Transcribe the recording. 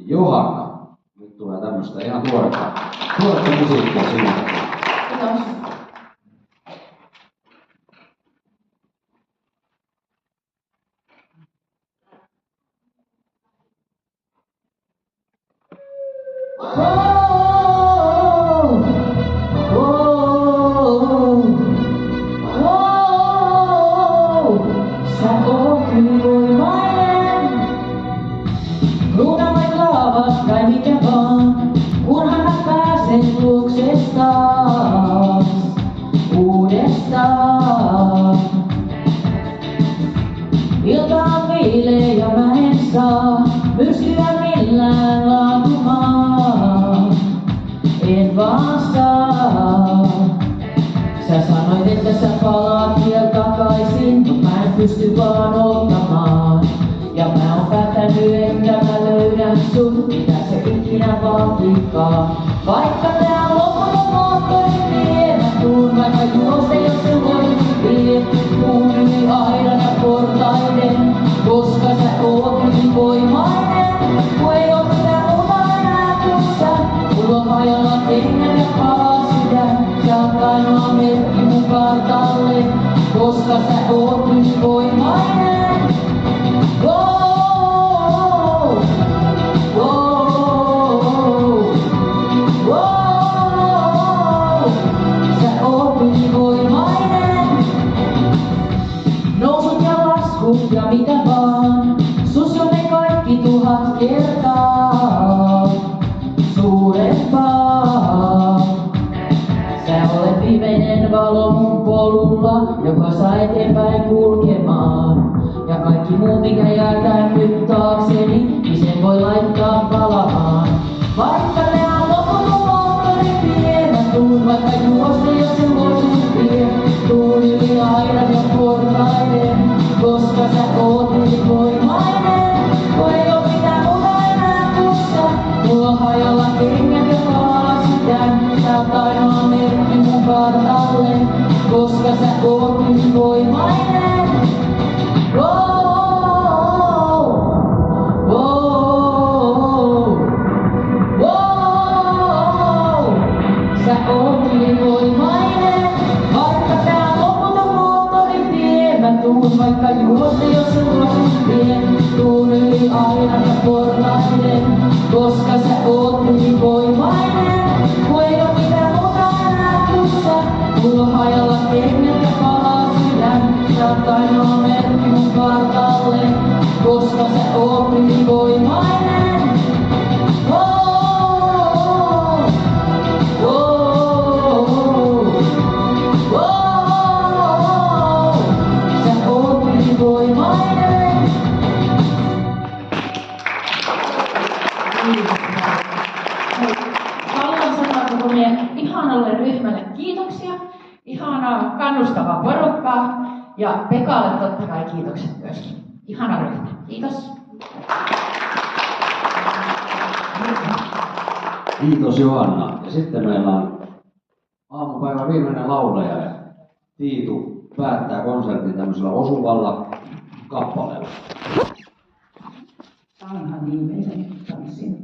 Johanna. Nyt tulee tämmöstä ihan tuoretta musiikkia sinne. Kiitos. Ilta on viileä ja mä en saa myrskyä millään laatumaan. En vaan saa. Sä sanoit, että sä palaat vielä takaisin, mut mä en pysty vaan ottamaan. Ja mä oon päättänyt, että mä löydän sut, mitä se ikinä vaatikaan. Vaikka tää on loputon moottoritie, mä tuun vaikka juosta, jos se voisit vie. Tuun yli aidan ja portaiden, koska sä oot ylivoimainen. Kun ei oo mitään muuta enää kuin sä, mulla on hajalla kengät ja paha sydän. Sä oot ainoa merkki mun kartalle, koska sä oot ylivoimainen. Sä oot ylivoimainen. Nousut ja laskut ja mitä vaan, sus on ne kaikki 1000 kertaa suurempaa. Sä olet viimeinen valo mun polulla, joka saa eteenpäin kulkemaan. Ja kaikki muu, mikä jää tän nyt taakseni, niin sen voi laittaa palamaan. Vaikka ne on loputon moottoritie, mä tuun vaikka juosta, jos se voisit vie. Tuun yli aidan ja portaiden, koska sä oot ylivoimainen. Kun ei oo mitään muuta enää kuin sä, mulla on hajalla kengät ja paha sydän. Sä oot ainoa merkki mun kartalle, koska sä oot ylivoimainen. Sä oot ylivoimainen, vaikka tää on loputon moottoritie. Mä tuun vaikka juosta, jos se voisit vie. Tuun yli aidan ja portaiden, koska sä oot ylivoimainen. Kun ei oo mitään muuta enää kuin sä, mulla on hajalla kengät ja paha sydän. Sä oot ainoa merkki mun kartalle, koska sä oot ylivoimainen. Sä oot ylivoimainen. Haluan sanoa koko meidän ihanalle ryhmälle kiitoksia. Ihanaa kannustavaa porukkaa. Ja Pekalle totta kai kiitokset myöskin. Ihana ryhmä. Kiitos. Kiitos Johanna. Ja sitten meillä on aamupäivän viimeinen laulaja. Ja Tiitu päättää konsertin tämmöisellä osuvalla kappaleella. Vanha viimeinen tanssin.